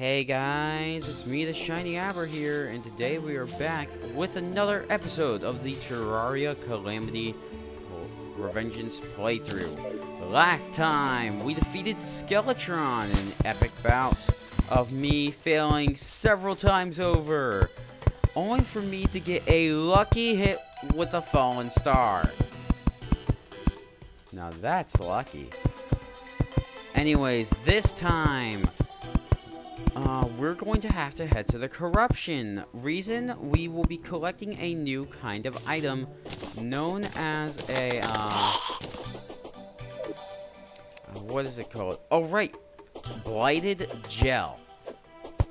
Hey guys, it's me, the Shiny Aber here, and today we are back with another episode of the Terraria Calamity Revengence playthrough. Last time, we defeated Skeletron in an epic bout of me failing several times over, only for me to get a lucky hit with a fallen star. Now that's lucky. Anyways, this time, we're going to have to head to the corruption. Reason, we will be collecting a new kind of item known as a, what is it called? Oh, right. Blighted gel.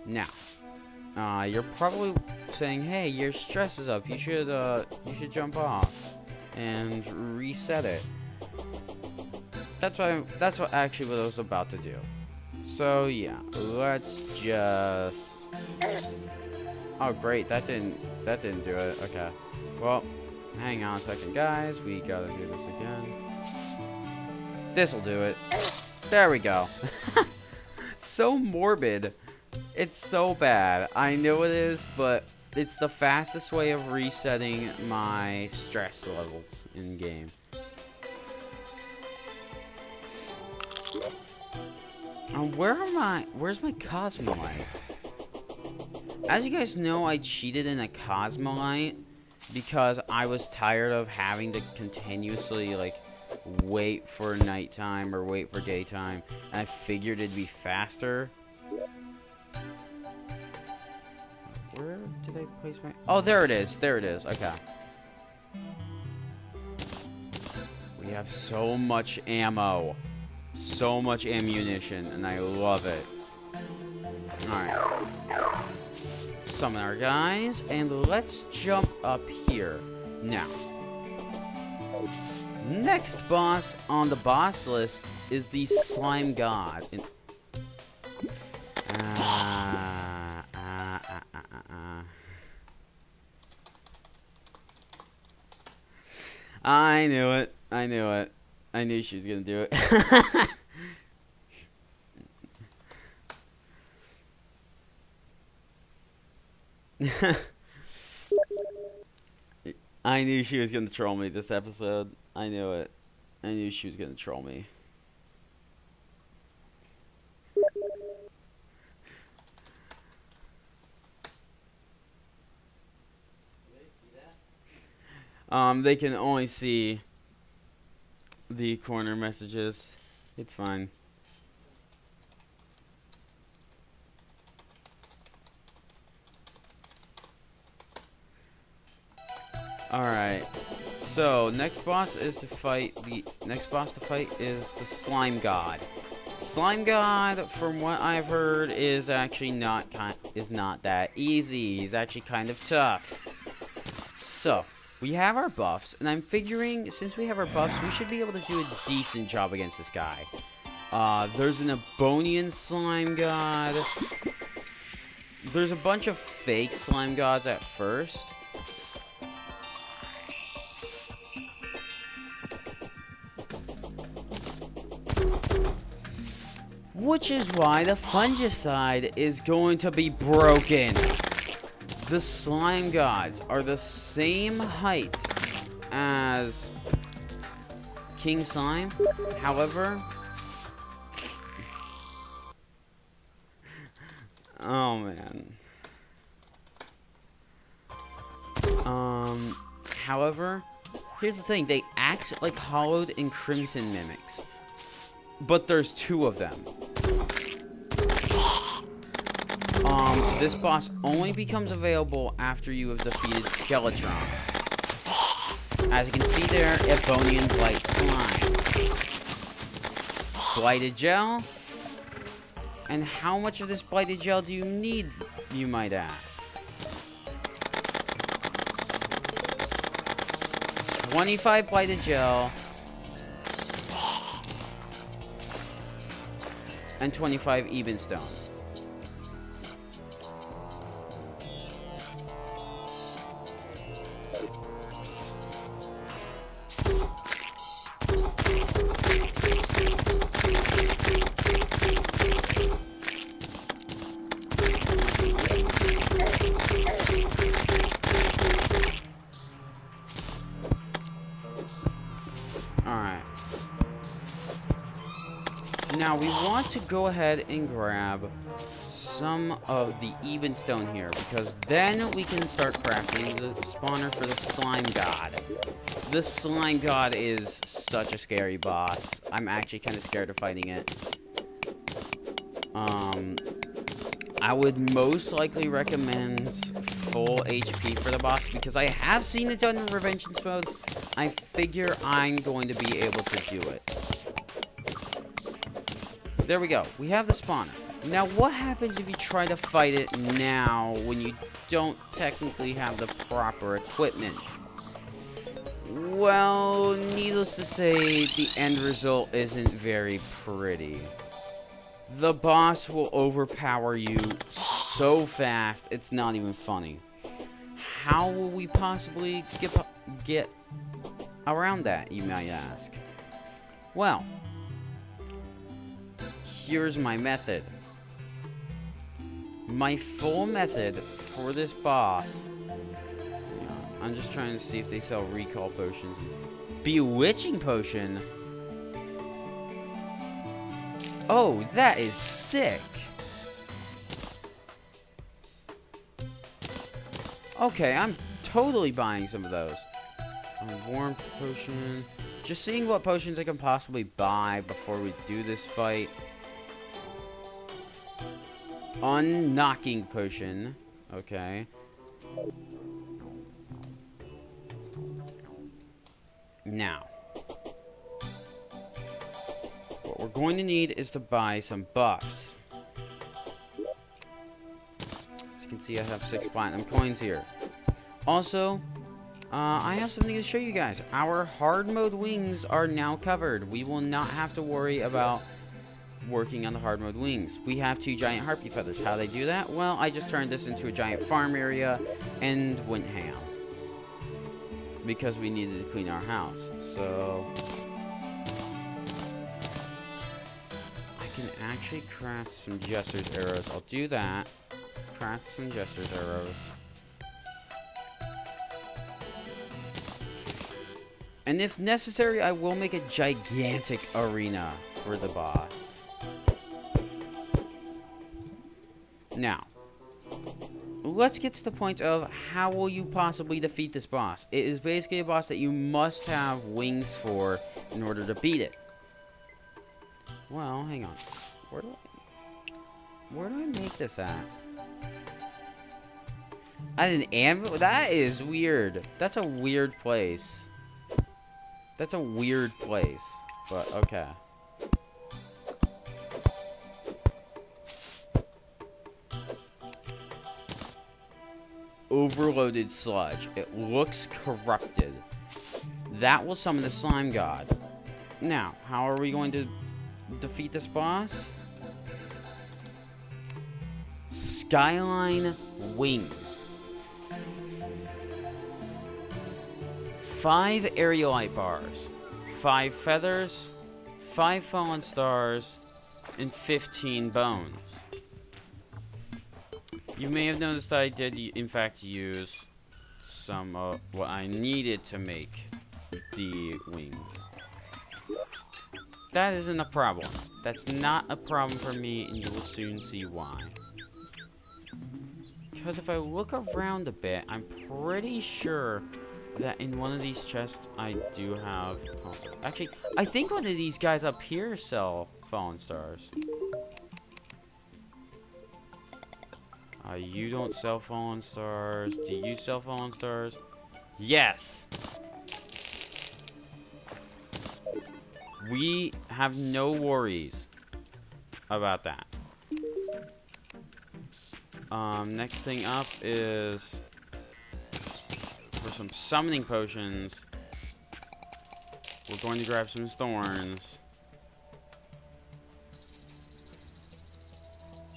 Now, you're probably saying, hey, your stress is up. You should jump off and reset it. That's what actually what I was about to do. So yeah, let's just. Oh great, that didn't do it. Okay. Well, hang on a second, guys. We gotta do this again. This'll do it. There we go. So morbid. It's so bad. I know it is, but it's the fastest way of resetting my stress levels in game. Where's my Cosmolite? As you guys know, I cheated in a Cosmolite because I was tired of having to continuously, like, wait for nighttime or wait for daytime, and I figured it'd be faster. Where did I place my... Oh, there it is. There it is. Okay. We have so much ammo. So much ammunition, and I love it. Alright. Summon our guys, and let's jump up here. Now, next boss on the boss list is the Slime God. I knew it. I knew it. I knew she was gonna do it. I knew she was gonna troll me this episode. I knew it. I knew she was gonna troll me. They can only see the corner messages. It's fine. Alright. So, next boss is to fight is the Slime God. Slime God, from what I've heard, is actually not that easy. He's actually kind of tough. So, we have our buffs, and I'm figuring, since we have our buffs, we should be able to do a decent job against this guy. There's an Ebonian Slime God. There's a bunch of fake Slime Gods at first. Which is why the fungicide is going to be broken. The Slime Gods are the same height as King Slime. However, oh man. However, here's the thing: they act like Hollowed and Crimson mimics, but there's two of them. This boss only becomes available after you have defeated Skeletron. As you can see there, Ebonian Blight Slime. Blighted Gel. And how much of this Blighted Gel do you need, you might ask? 25 Blighted Gel. And 25 Ebenstone. Now, we want to go ahead and grab some of the even stone here, because then we can start crafting the spawner for the slime god. The slime god is such a scary boss. I'm actually kind of scared of fighting it. I would most likely recommend full HP for the boss, because I have seen it done in Revengence mode. I figure I'm going to be able to do it. There we go. We have the spawner. Now, what happens if you try to fight it now when you don't technically have the proper equipment? Well, needless to say, the end result isn't very pretty. The boss will overpower you so fast, it's not even funny. How will we possibly get around that, you might ask? Well, here's my method. My full method for this boss... I'm just trying to see if they sell recall potions. Bewitching potion? Oh, that is sick. Okay, I'm totally buying some of those. Warm potion. Just seeing what potions I can possibly buy before we do this fight. Unknocking potion. Okay. Now, what we're going to need is to buy some buffs. As you can see, I have 6 platinum coins here. Also, I have something to show you guys. Our hard mode wings are now covered. We will not have to worry about working on the hard mode wings. We have 2 giant harpy feathers. How do they do that? Well, I just turned this into a giant farm area and went ham. Because we needed to clean our house. So I can actually craft some Jester's arrows. I'll do that. Craft some Jester's arrows. And if necessary, I will make a gigantic arena for the boss. Now, let's get to the point of how will you possibly defeat this boss. It is basically a boss that you must have wings for in order to beat it. Well, hang on. Where do I make this at? At an anvil? That is weird. That's a weird place. That's a weird place. But, okay. Overloaded sludge. It looks corrupted. That will summon the slime god. Now, how are we going to defeat this boss? Skyline wings. 5 aerialite bars. 5 feathers. 5 fallen stars. And 15 bones. You may have noticed that I did, in fact, use some of what I needed to make the wings. That isn't a problem. That's not a problem for me, and you will soon see why. Because if I look around a bit, I'm pretty sure that in one of these chests I do have... Actually, I think one of these guys up here sell fallen stars. You don't sell fallen stars. Do you sell fallen stars? Yes! We have no worries about that. Next thing up is for some summoning potions. We're going to grab some thorns.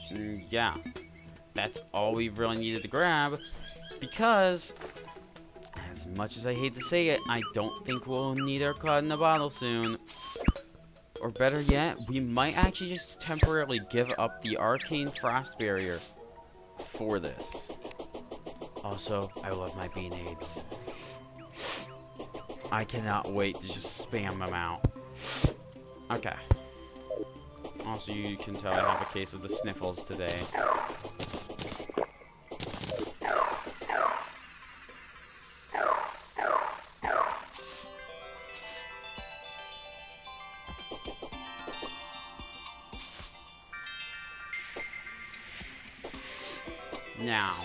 Yeah. That's all we really needed to grab, because, as much as I hate to say it, I don't think we'll need our cod in a bottle soon. Or better yet, we might actually just temporarily give up the arcane frost barrier for this. Also, I love my B-nades. I cannot wait to just spam them out. Okay. Also, you can tell I have a case of the sniffles today. Now,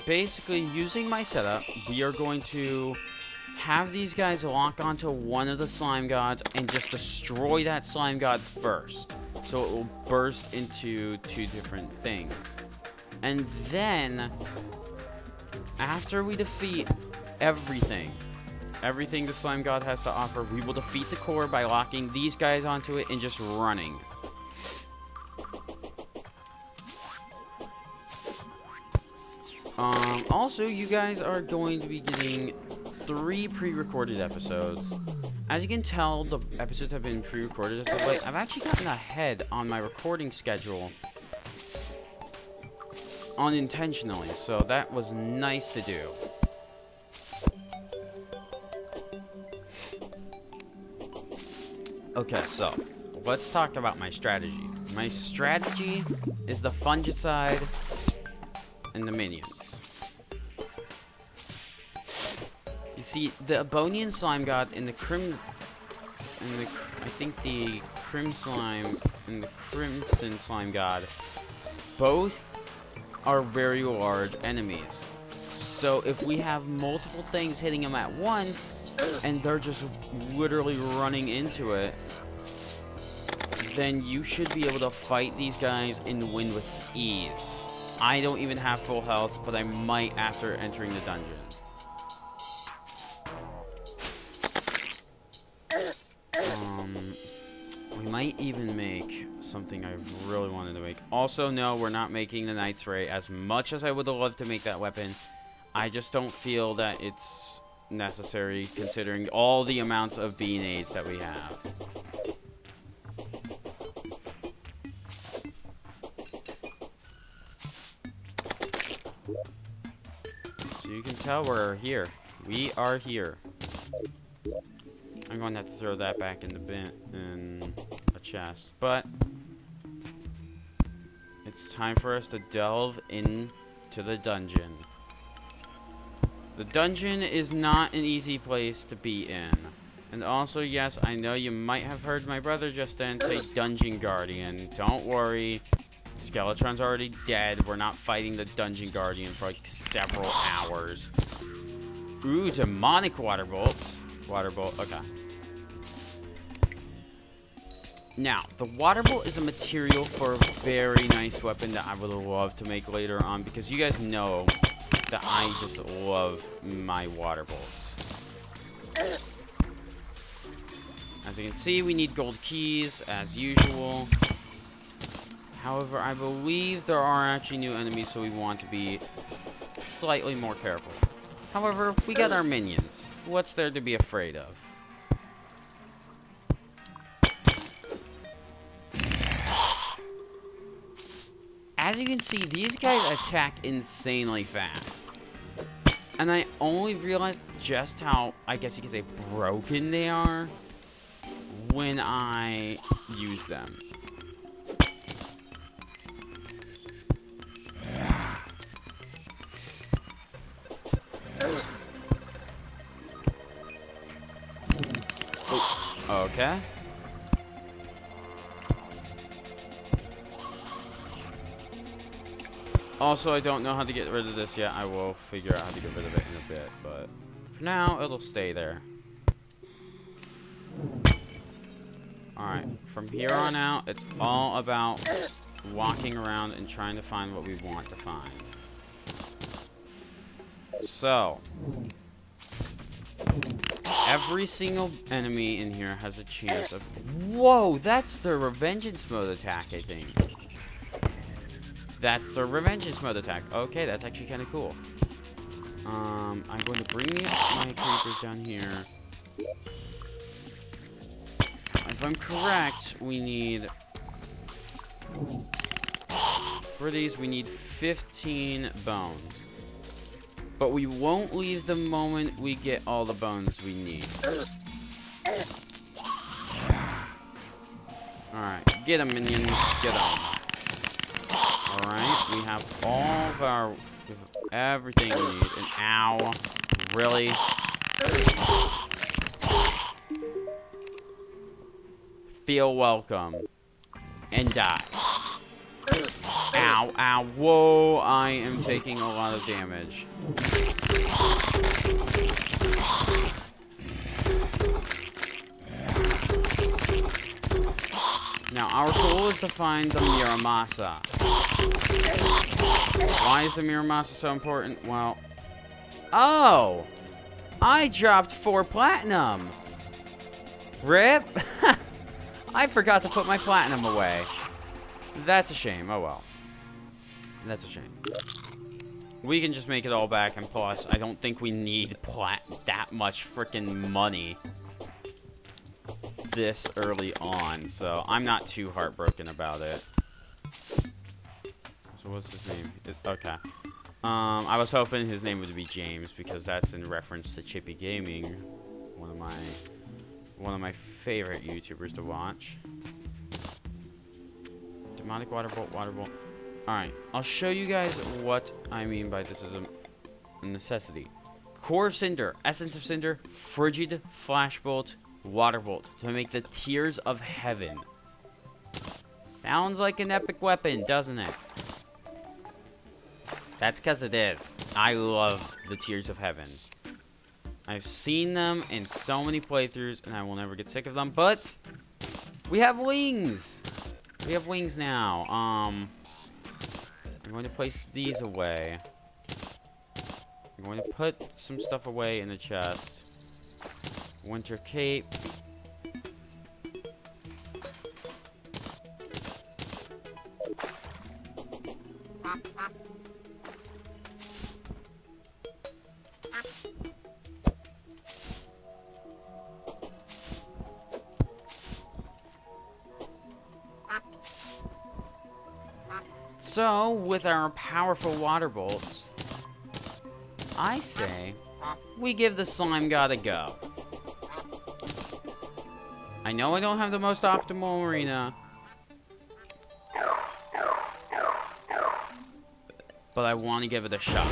basically, using my setup, we are going to have these guys lock onto one of the slime gods and just destroy that slime god first. So it will burst into two different things. And then, after we defeat everything the slime god has to offer, we will defeat the core by locking these guys onto it and just running. Also, you guys are going to be getting 3 pre-recorded episodes. As you can tell, the episodes have been pre-recorded as of late. I've actually gotten ahead on my recording schedule unintentionally, so that was nice to do. Okay, so let's talk about my strategy. My strategy is the fungicide and the minions. You see, the Ebonian slime god and the I think the Crim slime and the Crimson slime god both are very large enemies. So if we have multiple things hitting them at once and they're just literally running into it, then you should be able to fight these guys and win with ease. I don't even have full health, but I might after entering the dungeon. We might even make something I've really wanted to make. Also, no, we're not making the Knight's Ray. As much as I would have loved to make that weapon, I just don't feel that it's necessary considering all the amounts of bean aids that we have. So you can tell we're here. We are here. I'm going to have to throw that back in the bin, in a chest. But it's time for us to delve into the dungeon. The dungeon is not an easy place to be in. And also, yes, I know you might have heard my brother just then say Dungeon Guardian. Don't worry. Skeletron's already dead. We're not fighting the Dungeon Guardian for like several hours. Ooh, demonic water bolts. Water bolt, okay. Now, the water bolt is a material for a very nice weapon that I would love to make later on because you guys know that I just love my water bolts. As you can see, we need gold keys as usual. However, I believe there are actually new enemies, so we want to be slightly more careful. However, we got our minions. What's there to be afraid of? As you can see, these guys attack insanely fast. And I only realized just how, I guess you could say, broken they are when I use them. Okay. Also, I don't know how to get rid of this yet. I will figure out how to get rid of it in a bit, but for now, it'll stay there. Alright, from here on out, it's all about walking around and trying to find what we want to find. So, every single enemy in here has a chance of... Whoa, that's the Revengence mode attack, I think. That's the Revengence mode attack. Okay, that's actually kind of cool. I'm going to bring my creepers down here. If I'm correct, we need... For these, we need 15 bones. But we won't leave the moment we get all the bones we need. Alright. Get him, minions. Get him. Alright, we have all of our... We have everything we need. And ow. Really? Feel welcome. And die. Ow, ow. Whoa, I am taking a lot of damage. Now, our goal is to find the Muramasa. Why is the Muramasa so important? Well... Oh! I dropped 4 platinum! RIP! I forgot to put my platinum away. That's a shame. Oh well. That's a shame. We can just make it all back, and plus, I don't think we need that much freaking money this early on, so I'm not too heartbroken about it. So what's his name? Okay. I was hoping his name would be James, because that's in reference to Chippy Gaming, one of my favorite YouTubers to watch. Demonic water bolt. Alright, I'll show you guys what I mean by this is a necessity. Core Cinder, Essence of Cinder, Frigid Flashbolt, Water Bolt to make the Tears of Heaven. Sounds like an epic weapon, doesn't it? That's because it is. I love the Tears of Heaven. I've seen them in so many playthroughs, and I will never get sick of them, but we have wings! We have wings now. I'm going to place these away. I'm going to put some stuff away in the chest. Winter cape. So, with our powerful water bolts, I say we give the slime god a go. I know I don't have the most optimal arena, but I want to give it a shot.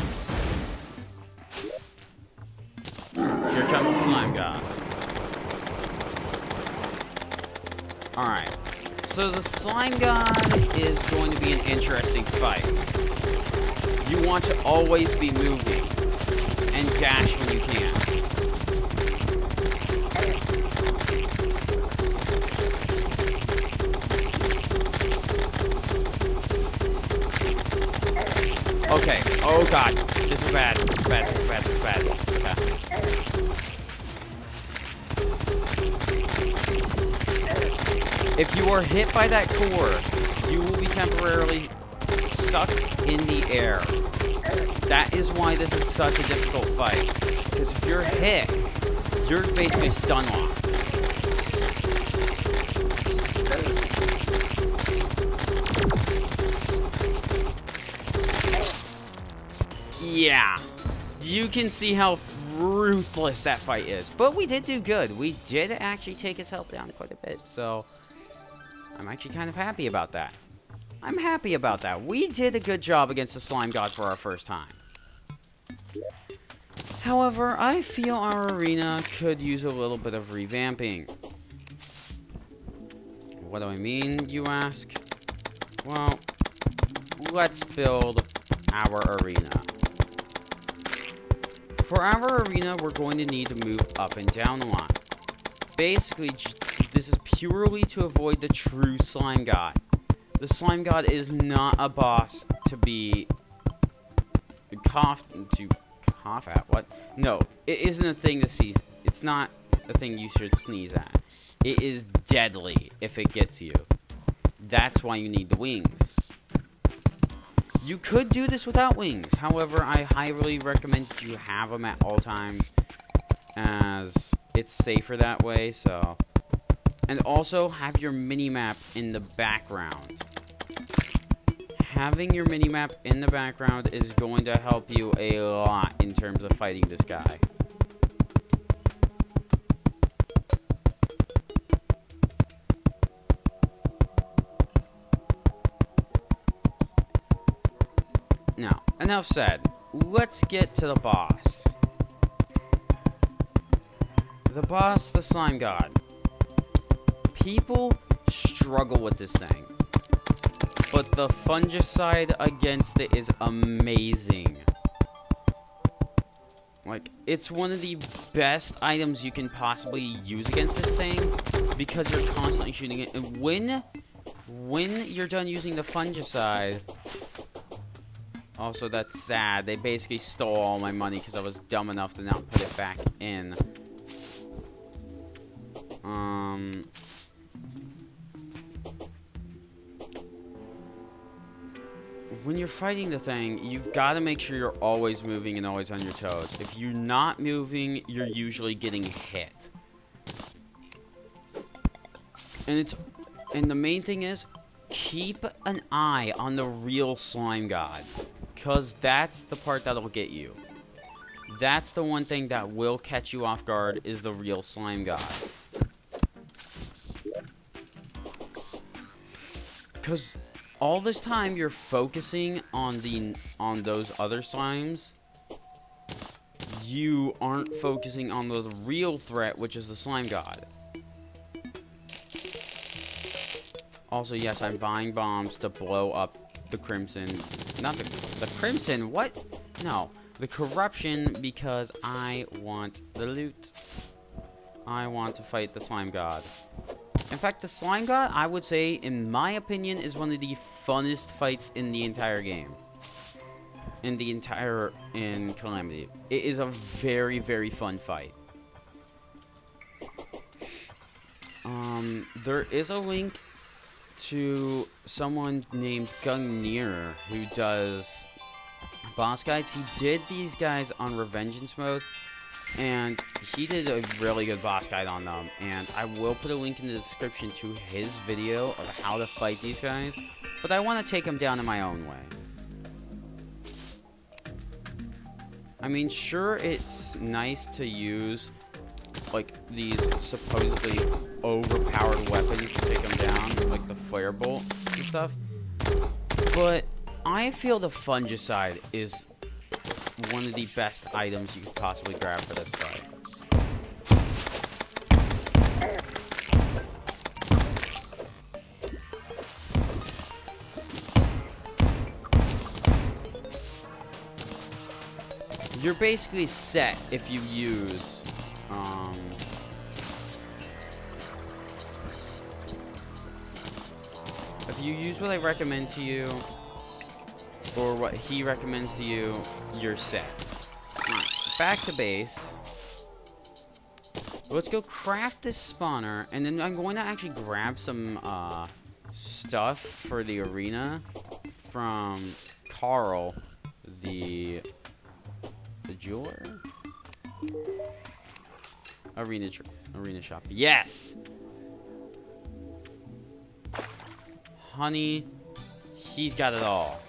Here comes the slime god. Alright. So the slime god is going to be an interesting fight. You want to always be moving and dash when you can. Okay. Oh god. This is bad. This is bad. This is bad. This is bad. Okay. If you are hit by that core, you will be temporarily stuck in the air. That is why this is such a difficult fight. Because if you're hit, you're basically stun locked. Yeah. You can see how ruthless that fight is. But we did do good. We did actually take his health down quite a bit. So I'm actually kind of happy about that. I'm happy about that. We did a good job against the slime god for our first time. However, I feel our arena could use a little bit of revamping. What do I mean, you ask? Well, let's build our arena. For our arena, we're going to need to move up and down a lot. Basically, this is purely to avoid the true slime god. The slime god is not a boss to be cough at. What? No, it isn't a thing to seize. It's not a thing you should sneeze at. It is deadly if it gets you. That's why you need the wings. You could do this without wings. However, I highly recommend you have them at all times, as it's safer that way. So, and also have your mini-map in the background. Having your mini-map in the background is going to help you a lot in terms of fighting this guy. Now, enough said. Let's get to the boss. The boss, the slime god. People struggle with this thing. But the fungicide against it is amazing. Like, it's one of the best items you can possibly use against this thing. Because you're constantly shooting it. And when you're done using the fungicide... Also, that's sad. They basically stole all my money because I was dumb enough to not put it back in. When you're fighting the thing, you've got to make sure you're always moving and always on your toes. If you're not moving, you're usually getting hit. And the main thing is, keep an eye on the real slime god. Because that's the part that'll get you. That's the one thing that will catch you off guard, is the real slime god. Because all this time you're focusing on those other slimes, you aren't focusing on the real threat, which is the slime god. Also, yes, I'm buying bombs to blow up the Crimson. Not the Crimson, what? No, the Corruption, because I want the loot. I want to fight the Slime God. In fact, the Slime God, I would say, in my opinion, is one of the funnest fights in the entire game. In Calamity. It is a very, very fun fight. There is a link to someone named Gungnir who does boss guides. He did these guys on Revengence mode, and he did a really good boss guide on them, and I will put a link in the description to his video of how to fight these guys, but I want to take them down in my own way. I mean, sure, it's nice to use like these supposedly overpowered weapons to take them down, like the firebolt and stuff. But I feel the fungicide is one of the best items you could possibly grab for this fight. You're basically set if you use if you use what I recommend to you, or what he recommends to you, you're set. Alright, back to base. Let's go craft this spawner, and then I'm going to actually grab some stuff for the arena from Carl, the jeweler? Arena shop. Yes! Honey, he's got it all.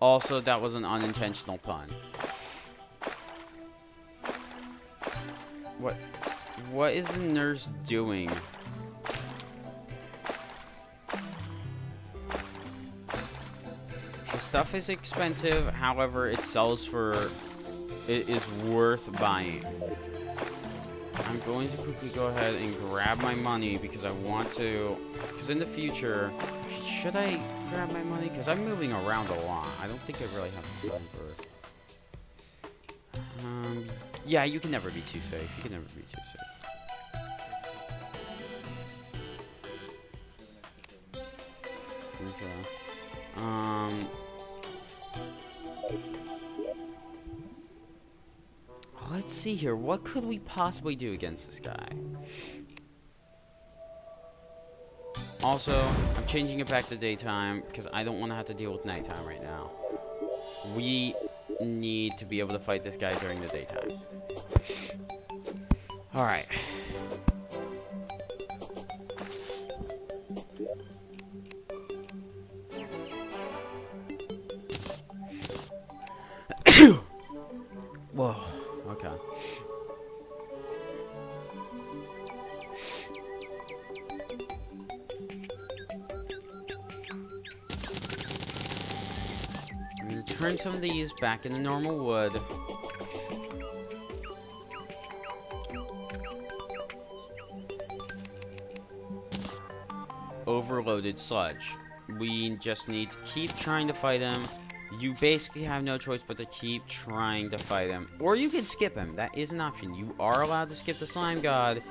Also, that was an unintentional pun. What is the nurse doing? The stuff is expensive, however, it sells for... It is worth buying. I'm going to quickly go ahead and grab my money because I want to... Because in the future... Should I grab my money? Because I'm moving around a lot. I don't think I really have time for... yeah, you can never be too safe. You can never be too safe. Okay. Let's see here. What could we possibly do against this guy? Also, I'm changing it back to daytime because I don't want to have to deal with nighttime right now. We need to be able to fight this guy during the daytime. Alright. Whoa. Okay. turn some of these back into normal wood. Overloaded sludge. We just need to keep trying to fight him. You basically have no choice but to keep trying to fight him. Or you can skip him. That is an option. You are allowed to skip the slime god.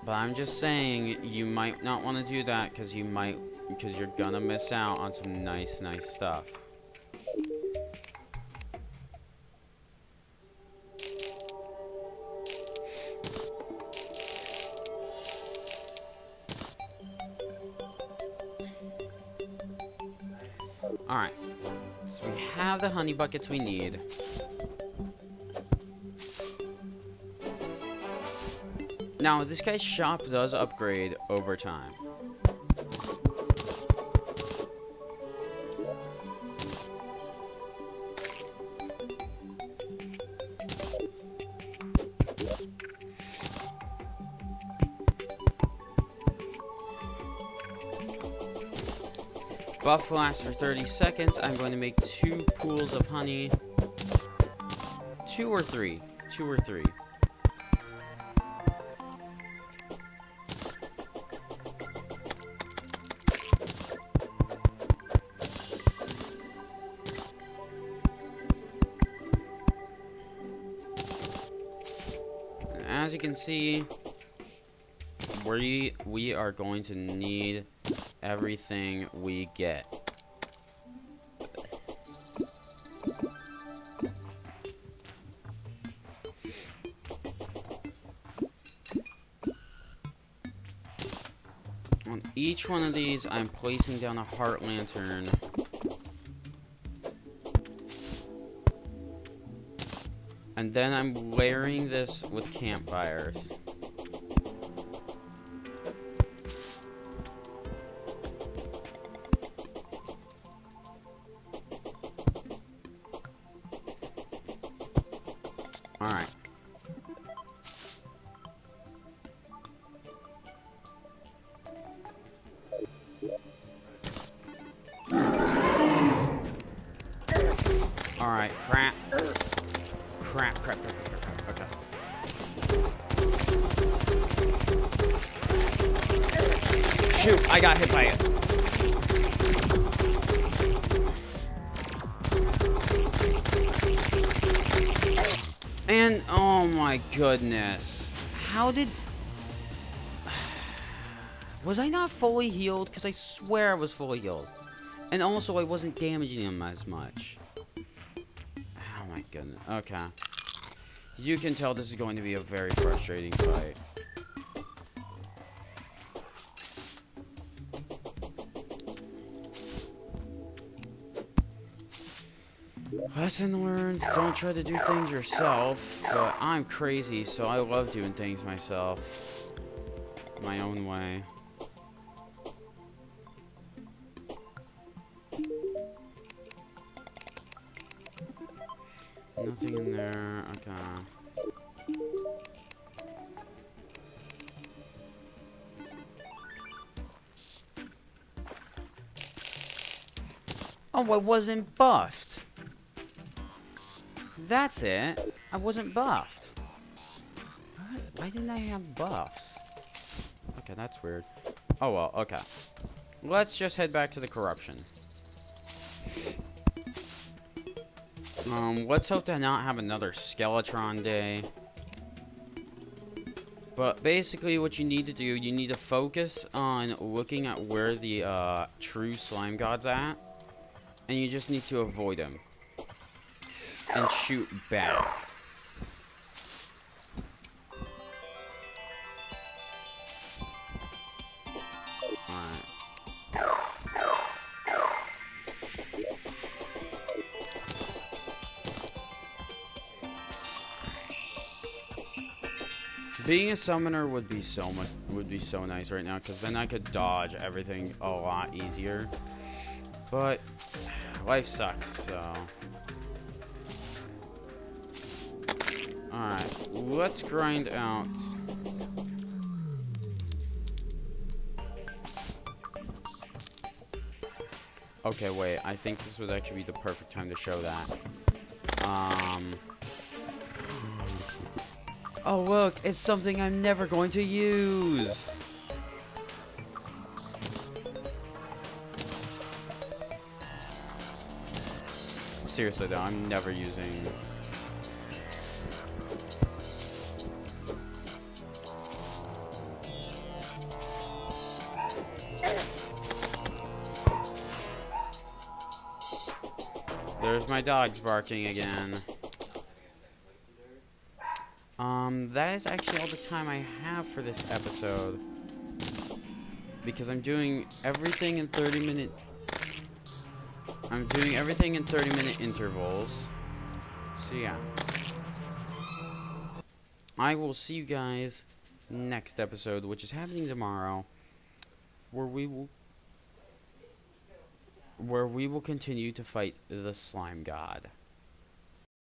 But I'm just saying, you might not want to do that because you're gonna miss out on some nice stuff. Alright, so we have the honey buckets we need. Now, this guy's shop does upgrade over time. Buff lasts for 30 seconds. I'm going to make 2 pools of honey. 2 or 3. 2 or 3. And as you can see, we are going to need everything we get. On each one of these, I'm placing down a heart lantern. And then I'm layering this with campfires. Alright. Alright, crap. Crap. Okay. Shoot, I got hit by it. And, oh my goodness. How did... Was I not fully healed? Because I swear I was fully healed. And also, I wasn't damaging him as much. Oh my goodness. Okay. You can tell this is going to be a very frustrating fight. Lesson learned, don't try to do things yourself, but I'm crazy, so I love doing things myself. My own way. Nothing in there, okay. Oh, I wasn't buffed. That's it. I wasn't buffed. What? Why didn't I have buffs? Okay, that's weird. Oh well, okay. Let's just head back to the corruption. Let's hope to not have another Skeletron day. But basically what you need to do, you need to focus on looking at where the true slime god's at. And you just need to avoid him. And shoot back. Alright. Being a summoner would be so nice right now, because then I could dodge everything a lot easier. But life sucks, so. Alright, let's grind out. Okay, wait. I think this would actually be the perfect time to show that. Oh, look. It's something I'm never going to use. Seriously, though. I'm never using... There's my dogs barking again. That is actually all the time I have for this episode. Because I'm doing everything in 30-minute... I'm doing everything in 30-minute intervals. So, yeah. I will see you guys next episode, which is happening tomorrow, where we will continue to fight the slime god.